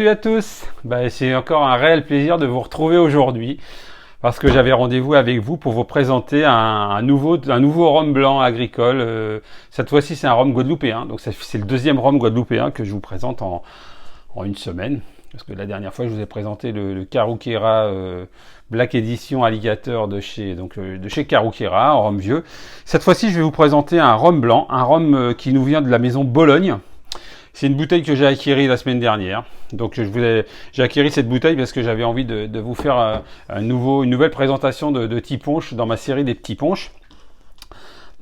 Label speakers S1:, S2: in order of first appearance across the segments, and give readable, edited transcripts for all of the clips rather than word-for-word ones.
S1: Salut à tous, c'est encore un réel plaisir de vous retrouver aujourd'hui parce que j'avais rendez-vous avec vous pour vous présenter un nouveau rhum blanc agricole. Cette fois-ci c'est un rhum guadeloupéen, donc c'est le deuxième rhum guadeloupéen que je vous présente en une semaine. Parce que la dernière fois je vous ai présenté le Caruquera Black Edition Alligator de chez Caruquera, en rhum vieux. Cette fois-ci je vais vous présenter un rhum blanc, un rhum qui nous vient de la maison Bologne. C'est une bouteille que j'ai acquérie la semaine dernière. Donc j'ai acquéri cette bouteille parce que j'avais envie de vous faire une nouvelle présentation de petits punch dans ma série des petits punch.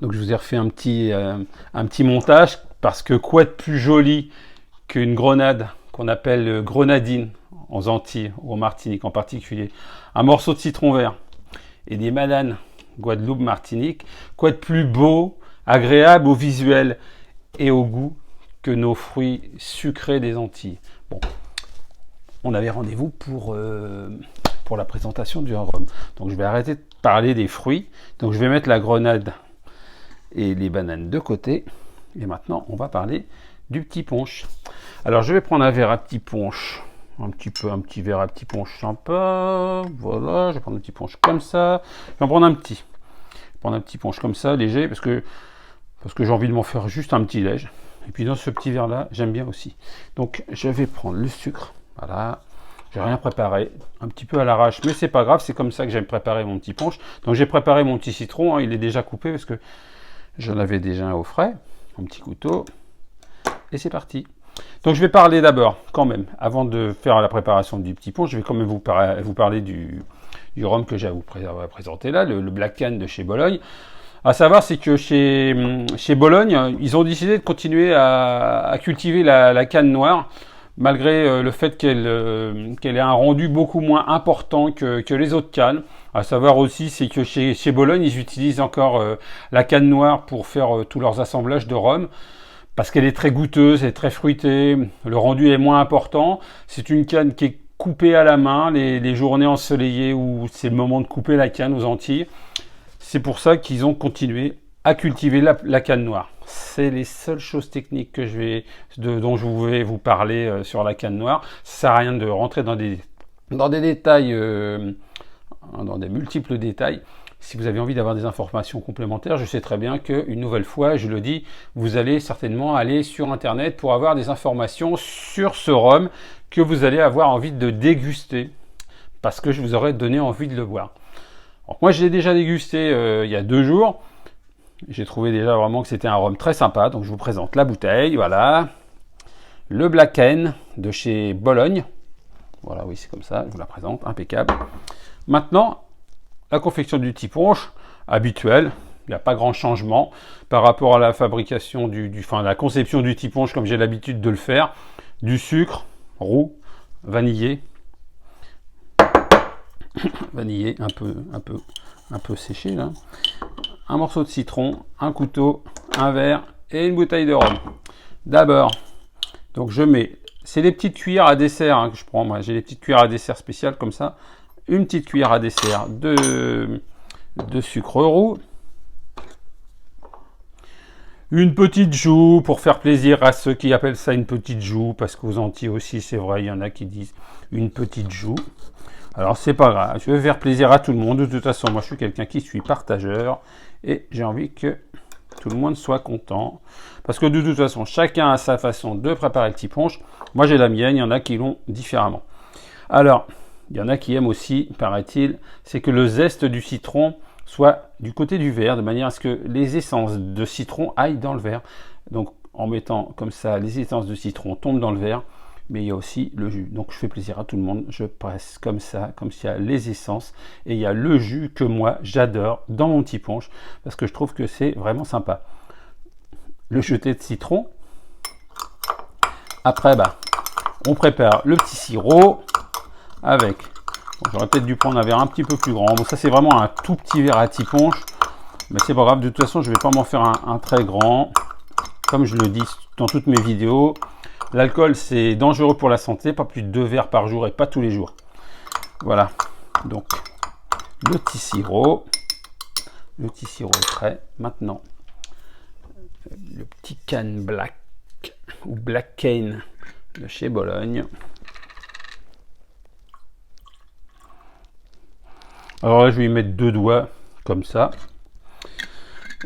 S1: Donc je vous ai refait un petit montage parce que quoi de plus joli qu'une grenade qu'on appelle grenadine aux Antilles ou en Martinique en particulier. Un morceau de citron vert et des bananes Guadeloupe, Martinique. Quoi de plus beau, agréable au visuel et au goût que nos fruits sucrés des Antilles. Bon, on avait rendez-vous pour la présentation du rhum. Donc je vais arrêter de parler des fruits. Donc je vais mettre la grenade et les bananes de côté. Et maintenant, on va parler du petit punch. Alors je vais prendre un verre à petit punch. Un petit verre à petit punch sympa. Voilà, je vais prendre un petit punch comme ça. Je vais en prendre un petit. Je vais prendre un petit punch comme ça, léger, parce que j'ai envie de m'en faire juste un petit léger. Et puis dans ce petit verre là, j'aime bien aussi. Donc je vais prendre le sucre. Voilà. J'ai rien préparé, un petit peu à l'arrache, mais c'est pas grave, c'est comme ça que j'aime préparer mon petit punch. Donc j'ai préparé mon petit citron, hein, il est déjà coupé parce que j'en avais déjà un au frais, mon petit couteau. Et c'est parti. Donc je vais parler d'abord, quand même, avant de faire la préparation du petit punch, je vais quand même vous parler du rhum que j'ai à vous présenter là, le Black Can de chez Bologne. À savoir, c'est que chez Bologne, ils ont décidé de continuer à cultiver la canne noire, malgré le fait qu'elle ait un rendu beaucoup moins important que les autres cannes. À savoir aussi, c'est que chez Bologne, ils utilisent encore la canne noire pour faire tous leurs assemblages de rhum, parce qu'elle est très goûteuse et très fruitée, le rendu est moins important. C'est une canne qui est coupée à la main, les journées ensoleillées où c'est le moment de couper la canne aux Antilles. C'est pour ça qu'ils ont continué à cultiver la canne noire. C'est les seules choses techniques dont je vais vous parler sur la canne noire. Ça sert à rien de rentrer dans des détails, dans des multiples détails. Si vous avez envie d'avoir des informations complémentaires, je sais très bien qu'une nouvelle fois, je le dis, vous allez certainement aller sur Internet pour avoir des informations sur ce rhum que vous allez avoir envie de déguster, parce que je vous aurais donné envie de le boire. Donc moi, je l'ai déjà dégusté il y a 2 jours. J'ai trouvé déjà vraiment que c'était un rhum très sympa. Donc je vous présente la bouteille, voilà. Le Black Can de chez Bologne. Voilà, oui, c'est comme ça, je vous la présente, impeccable. Maintenant, la confection du petit punch, habituelle. Il n'y a pas grand changement par rapport à la fabrication la conception du petit punch comme j'ai l'habitude de le faire. Du sucre, roux, vanillé, un peu séché là, un morceau de citron, un couteau, un verre et une bouteille de rhum. D'abord, donc c'est des petites cuillères à dessert que je prends. Moi, j'ai des petites cuillères à dessert spéciales comme ça. Une petite cuillère à dessert de sucre roux, une petite joue pour faire plaisir à ceux qui appellent ça une petite joue, parce qu'aux Antilles aussi, c'est vrai, il y en a qui disent une petite joue. Alors c'est pas grave, je veux faire plaisir à tout le monde. De toute façon, moi je suis quelqu'un qui suis partageur et j'ai envie que tout le monde soit content. Parce que de toute façon, chacun a sa façon de préparer le petit punch. Moi j'ai la mienne, il y en a qui l'ont différemment. Alors, il y en a qui aiment aussi, paraît-il, c'est que le zeste du citron soit du côté du verre, de manière à ce que les essences de citron aillent dans le verre. Donc en mettant comme ça, les essences de citron tombent dans le verre. Mais il y a aussi le jus. Donc je fais plaisir à tout le monde, je presse comme ça, comme s'il y a les essences, et il y a le jus que moi j'adore dans mon petit punch, parce que je trouve que c'est vraiment sympa. Le jeté de citron. Après, on prépare le petit sirop avec, j'aurais peut-être dû prendre un verre un petit peu plus grand. Bon, ça c'est vraiment un tout petit verre à petit punch, mais c'est pas grave, de toute façon je vais pas m'en faire un très grand, comme je le dis dans toutes mes vidéos. L'alcool, c'est dangereux pour la santé, pas plus de 2 verres par jour et pas tous les jours. Voilà, donc le petit sirop est prêt. Maintenant, le petit can black ou Black Cane de chez Bologne. Alors là, je vais y mettre 2 doigts comme ça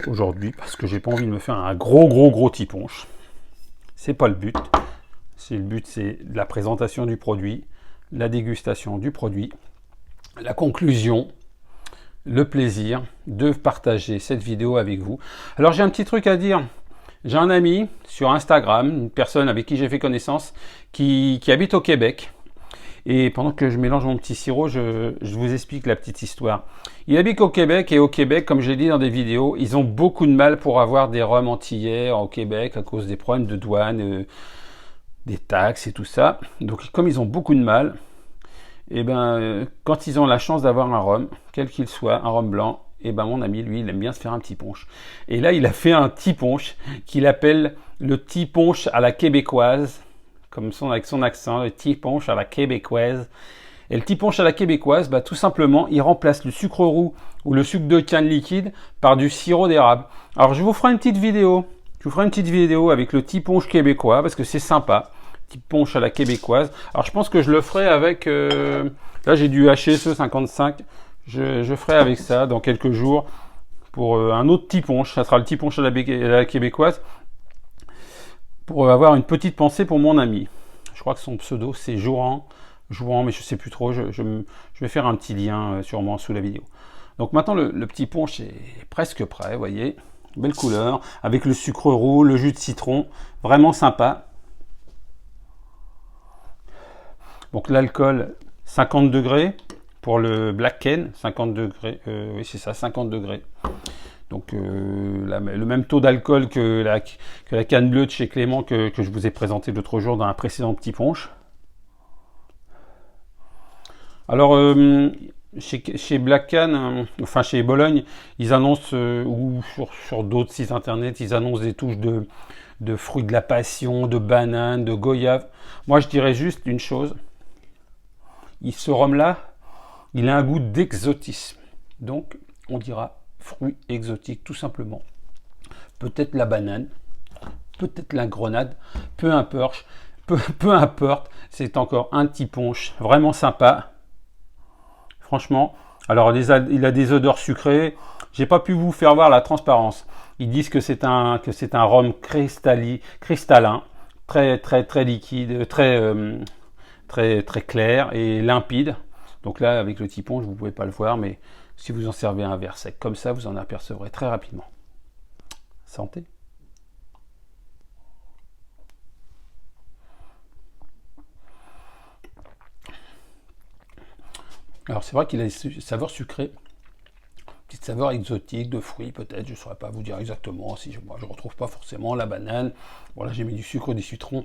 S1: aujourd'hui parce que j'ai pas envie de me faire un gros tiponche. C'est pas le but. Le but, c'est la présentation du produit, la dégustation du produit, la conclusion, le plaisir de partager cette vidéo avec vous. Alors j'ai un petit truc à dire. J'ai un ami sur Instagram, une personne avec qui j'ai fait connaissance, qui habite au Québec. Et pendant que je mélange mon petit sirop, je vous explique la petite histoire. Il habite au Québec, et au Québec, comme j'ai dit dans des vidéos, ils ont beaucoup de mal pour avoir des rhums antillais au Québec à cause des problèmes de douane, des taxes et tout ça. Donc comme ils ont beaucoup de mal, et quand ils ont la chance d'avoir un rhum, quel qu'il soit, un rhum blanc, et mon ami, lui, il aime bien se faire un petit punch. Et là, il a fait un petit punch qu'il appelle le petit punch à la québécoise, avec son accent, le petit punch à la québécoise. Et le petit punch à la québécoise, tout simplement, il remplace le sucre roux ou le sucre de canne liquide par du sirop d'érable. Alors, je vous ferai une petite vidéo. Je vous ferai une petite vidéo avec le petit punch québécois parce que c'est sympa. Petit punch à la québécoise. Alors, je pense que je le ferai avec... là, j'ai du HSE 55. Je ferai avec ça dans quelques jours pour un autre petit punch. Ça sera le petit punch à la québécoise. Pour avoir une petite pensée pour mon ami. Je crois que son pseudo c'est Jouan, mais je sais plus trop. Je vais faire un petit lien sûrement sous la vidéo. Donc maintenant le petit punch est presque prêt, vous voyez. Belle couleur, avec le sucre roux, le jus de citron, vraiment sympa. Donc l'alcool 50 degrés pour le Black Ken, 50 degrés, oui c'est ça, 50 degrés. Donc le même taux d'alcool que la canne bleue de chez Clément que je vous ai présenté l'autre jour dans un précédent petit punch. Alors chez Black Can, enfin chez Bologne, ils annoncent, ou sur d'autres sites internet, ils annoncent des touches de fruits de la passion, de bananes, de goyave. Moi je dirais juste une chose, ce rhum là, il a un goût d'exotisme. Donc on dira fruits exotiques tout simplement. Peut-être la banane, peut-être la grenade, peu importe, c'est encore un petit punch vraiment sympa. Franchement, alors il a des odeurs sucrées. J'ai pas pu vous faire voir la transparence. Ils disent que c'est un rhum cristallin, très liquide, très clair et limpide. Donc là, avec le petit punch, vous pouvez pas le voir, mais si vous en servez un verre sec comme ça, vous en apercevrez très rapidement. Santé. Alors c'est vrai qu'il a des saveurs sucrées, petite saveur exotique, de fruits peut-être, je ne saurais pas vous dire exactement, moi je ne retrouve pas forcément la banane. Voilà, j'ai mis du sucre, des citrons,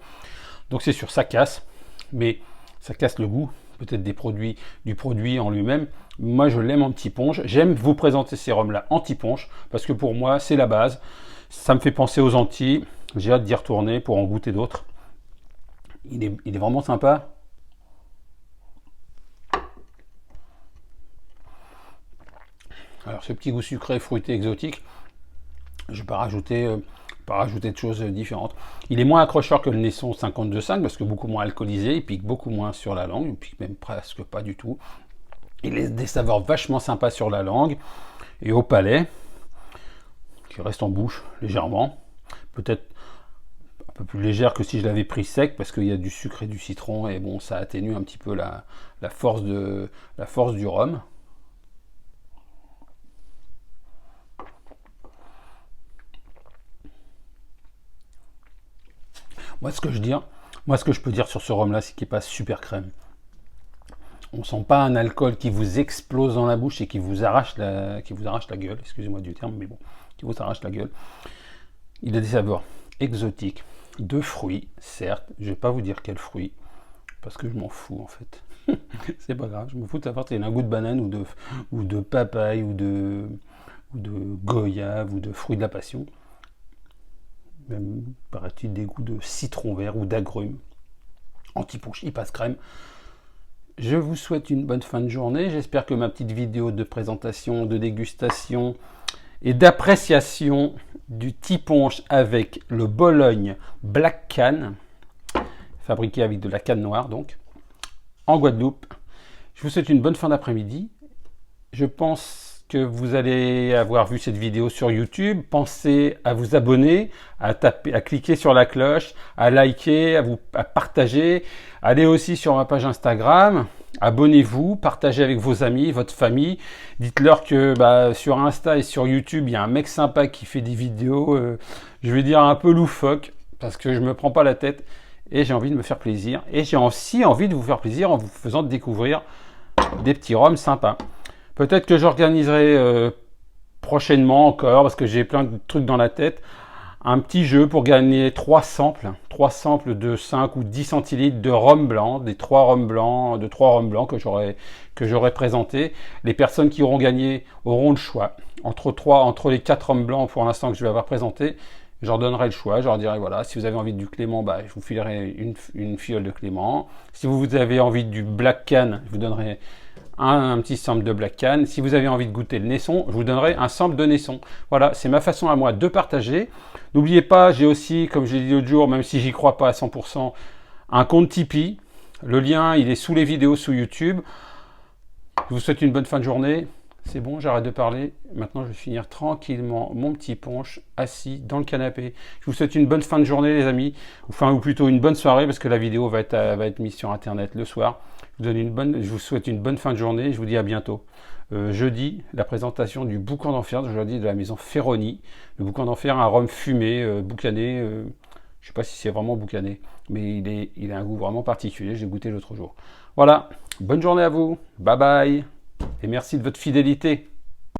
S1: donc c'est sûr, ça casse, mais ça casse le goût peut-être du produit en lui-même. Moi je l'aime en petit punch, j'aime vous présenter ces rhums là en petit punch, parce que pour moi c'est la base, ça me fait penser aux Antilles, j'ai hâte d'y retourner pour en goûter d'autres. Il est vraiment sympa. Alors ce petit goût sucré, fruité, exotique, je ne vais pas rajouter de choses différentes. Il est moins accrocheur que le Nesson 52.5 parce que beaucoup moins alcoolisé, il pique beaucoup moins sur la langue, il pique même presque pas du tout. Il laisse des saveurs vachement sympas sur la langue et au palais, qui reste en bouche légèrement, peut-être un peu plus légère que si je l'avais pris sec parce qu'il y a du sucre et du citron et bon, ça atténue un petit peu la force du rhum. Moi, ce que je peux dire sur ce rhum là, c'est qu'il passe super crème. On sent pas un alcool qui vous explose dans la bouche et qui vous arrache la gueule, excusez-moi du terme, mais bon, qui vous arrache la gueule. Il a des saveurs exotiques, de fruits, certes, je vais pas vous dire quels fruits, parce que je m'en fous en fait. C'est pas grave, je me fous de savoir s'il y a un goût de banane ou de papaye ou de goyave ou de fruits de la passion. Même, paraît-il, des goûts de citron vert ou d'agrumes. Anti-punch, il passe crème. Je vous souhaite une bonne fin de journée. J'espère que ma petite vidéo de présentation, de dégustation et d'appréciation du petit punch avec le Bologne Black Can, fabriqué avec de la canne noire, donc, en Guadeloupe. Je vous souhaite une bonne fin d'après-midi Je pense que vous allez avoir vu cette vidéo sur YouTube. Pensez à vous abonner, à cliquer sur la cloche, à liker, à partager. Allez aussi sur ma page Instagram. Abonnez-vous, partagez avec vos amis, votre famille. Dites-leur que sur Insta et sur YouTube, il y a un mec sympa qui fait des vidéos, je vais dire un peu loufoque, parce que je me prends pas la tête et j'ai envie de me faire plaisir. Et j'ai aussi envie de vous faire plaisir en vous faisant découvrir des petits roms sympas. Peut-être que j'organiserai prochainement encore, parce que j'ai plein de trucs dans la tête, un petit jeu pour gagner 3 samples de 5 ou 10 centilitres de rhum blanc, de 3 rhum blancs que j'aurai présenté. Les personnes qui auront gagné auront le choix entre les 4 rhums blancs pour l'instant que je vais avoir présenté. Je leur donnerai le choix, je leur dirai voilà, si vous avez envie du Clément, je vous filerai une fiole de Clément. Si vous avez envie du Black Can, je vous donnerai un petit sample de Black Can. Si vous avez envie de goûter le Naisson, je vous donnerai un sample de Naisson. Voilà, c'est ma façon à moi de partager. N'oubliez pas, j'ai aussi, comme j'ai dit l'autre jour, même si j'y crois pas à 100%, un compte Tipeee. Le lien, il est sous les vidéos sous YouTube. Je vous souhaite une bonne fin de journée. C'est bon, j'arrête de parler. Maintenant, je vais finir tranquillement mon petit punch assis dans le canapé. Je vous souhaite une bonne fin de journée, les amis. Enfin, ou plutôt une bonne soirée, parce que la vidéo va être mise sur Internet le soir. Je vous souhaite une bonne fin de journée. Je vous dis à bientôt. Jeudi, la présentation du Boucan d'Enfer, aujourd'hui de la maison Ferroni. Le Boucan d'Enfer, un rhum fumé, boucané. Je ne sais pas si c'est vraiment boucané, mais il a un goût vraiment particulier. J'ai goûté l'autre jour. Voilà, bonne journée à vous. Bye bye. Et merci de votre fidélité.